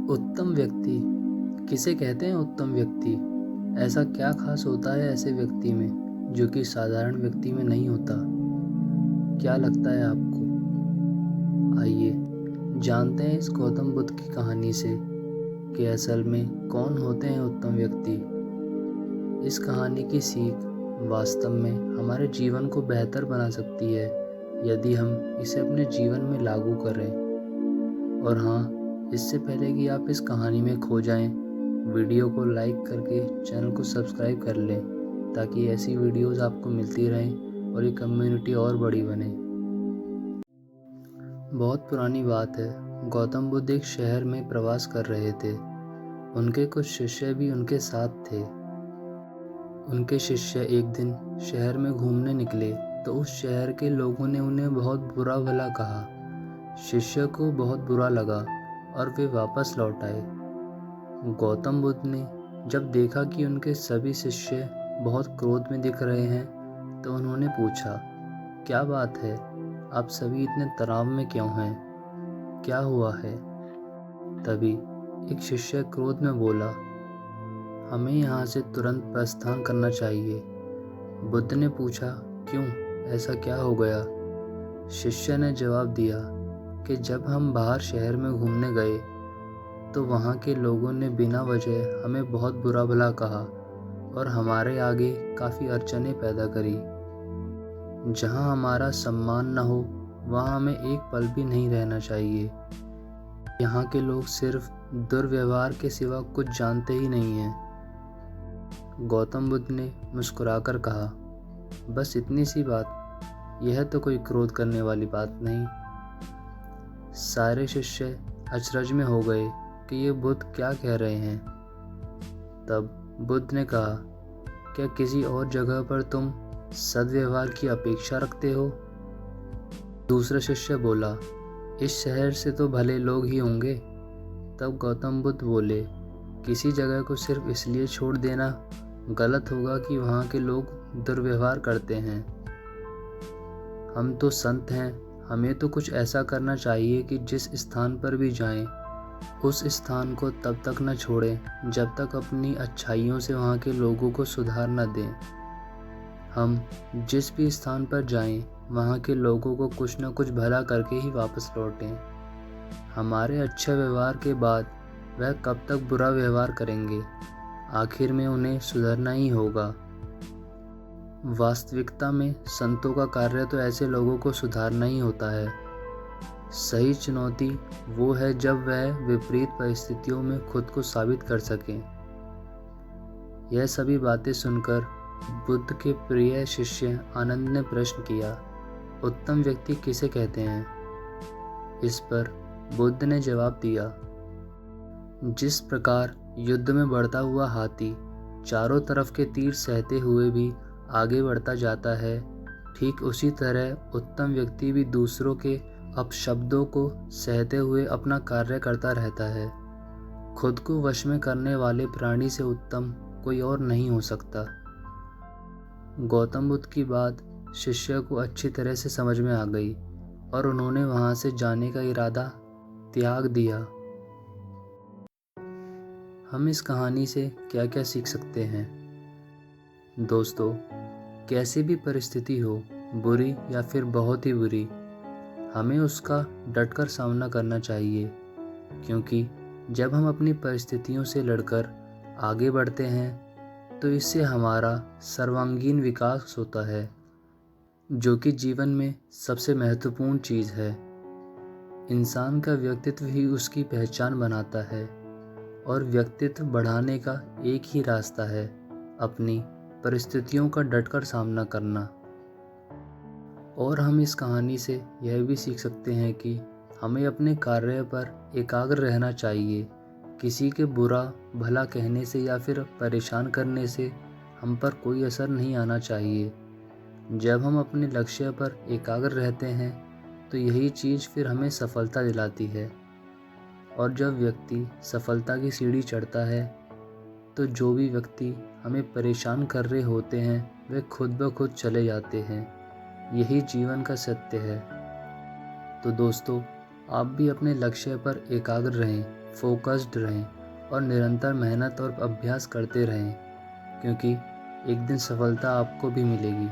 उत्तम व्यक्ति किसे कहते हैं? उत्तम व्यक्ति ऐसा क्या खास होता है ऐसे व्यक्ति में जो कि साधारण व्यक्ति में नहीं होता? क्या लगता है आपको? आइए जानते हैं इस गौतम बुद्ध की कहानी से कि असल में कौन होते हैं उत्तम व्यक्ति। इस कहानी की सीख वास्तव में हमारे जीवन को बेहतर बना सकती है यदि हम इसे अपने जीवन में लागू करें। और हाँ, इससे पहले कि आप इस कहानी में खो जाएं, वीडियो को लाइक करके चैनल को सब्सक्राइब कर लें ताकि ऐसी वीडियोस आपको मिलती रहें और ये कम्युनिटी और बड़ी बने। बहुत पुरानी बात है, गौतम बुद्ध एक शहर में प्रवास कर रहे थे। उनके कुछ शिष्य भी उनके साथ थे। उनके शिष्य एक दिन शहर में घूमने निकले तो उस शहर के लोगों ने उन्हें बहुत बुरा भला कहा। शिष्य को बहुत बुरा लगा और वे वापस लौट आए। गौतम बुद्ध ने जब देखा कि उनके सभी शिष्य बहुत क्रोध में दिख रहे हैं तो उन्होंने पूछा, क्या बात है, आप सभी इतने तनाव में क्यों हैं? क्या हुआ है? तभी एक शिष्य क्रोध में बोला, हमें यहाँ से तुरंत प्रस्थान करना चाहिए। बुद्ध ने पूछा, क्यों, ऐसा क्या हो गया? शिष्य ने जवाब दिया कि जब हम बाहर शहर में घूमने गए तो वहाँ के लोगों ने बिना वजह हमें बहुत बुरा भला कहा और हमारे आगे काफ़ी अड़चनें पैदा करी। जहाँ हमारा सम्मान न हो वहाँ हमें एक पल भी नहीं रहना चाहिए। यहाँ के लोग सिर्फ दुर्व्यवहार के सिवा कुछ जानते ही नहीं हैं। गौतम बुद्ध ने मुस्कुराकर कहा, बस इतनी सी बात, यह तो कोई क्रोध करने वाली बात नहीं। सारे शिष्य अचरज में हो गए कि ये बुद्ध क्या कह रहे हैं। तब बुद्ध ने कहा, क्या किसी और जगह पर तुम सद्व्यवहार की अपेक्षा रखते हो? दूसरा शिष्य बोला, इस शहर से तो भले लोग ही होंगे। तब गौतम बुद्ध बोले, किसी जगह को सिर्फ इसलिए छोड़ देना गलत होगा कि वहाँ के लोग दुर्व्यवहार करते हैं। हम तो संत हैं, हमें तो कुछ ऐसा करना चाहिए कि जिस स्थान पर भी जाएं, उस स्थान को तब तक न छोड़ें जब तक अपनी अच्छाइयों से वहाँ के लोगों को सुधार न दें। हम जिस भी स्थान पर जाएं, वहाँ के लोगों को कुछ न कुछ भला करके ही वापस लौटें। हमारे अच्छे व्यवहार के बाद वह कब तक बुरा व्यवहार करेंगे? आखिर में उन्हें सुधरना ही होगा। वास्तविकता में संतों का कार्य तो ऐसे लोगों को सुधारना ही होता है। सही चुनौती वो है जब वह विपरीत परिस्थितियों में खुद को साबित कर सकें। यह सभी बातें सुनकर बुद्ध के प्रिय शिष्य आनंद ने प्रश्न किया, उत्तम व्यक्ति किसे कहते हैं? इस पर बुद्ध ने जवाब दिया, जिस प्रकार युद्ध में बढ़ता हुआ हाथी चारों तरफ के तीर सहते हुए भी आगे बढ़ता जाता है, ठीक उसी तरह उत्तम व्यक्ति भी दूसरों के अपशब्दों को सहते हुए अपना कार्य करता रहता है। खुद को वश में करने वाले प्राणी से उत्तम कोई और नहीं हो सकता। गौतम बुद्ध की बात शिष्य को अच्छी तरह से समझ में आ गई और उन्होंने वहाँ से जाने का इरादा त्याग दिया। हम इस कहानी से क्या क्या सीख सकते हैं? दोस्तों, कैसी भी परिस्थिति हो, बुरी या फिर बहुत ही बुरी, हमें उसका डटकर सामना करना चाहिए, क्योंकि जब हम अपनी परिस्थितियों से लड़कर आगे बढ़ते हैं तो इससे हमारा सर्वांगीण विकास होता है, जो कि जीवन में सबसे महत्वपूर्ण चीज़ है। इंसान का व्यक्तित्व ही उसकी पहचान बनाता है और व्यक्तित्व बढ़ाने का एक ही रास्ता है, अपनी परिस्थितियों का डटकर सामना करना। और हम इस कहानी से यह भी सीख सकते हैं कि हमें अपने कार्य पर एकाग्र रहना चाहिए। किसी के बुरा भला कहने से या फिर परेशान करने से हम पर कोई असर नहीं आना चाहिए। जब हम अपने लक्ष्य पर एकाग्र रहते हैं तो यही चीज़ फिर हमें सफलता दिलाती है। और जब व्यक्ति सफलता की सीढ़ी चढ़ता है तो जो भी व्यक्ति हमें परेशान कर रहे होते हैं वे खुद ब खुद चले जाते हैं। यही जीवन का सत्य है। तो दोस्तों, आप भी अपने लक्ष्य पर एकाग्र रहें फोकस्ड रहें और निरंतर मेहनत और अभ्यास करते रहें, क्योंकि एक दिन सफलता आपको भी मिलेगी।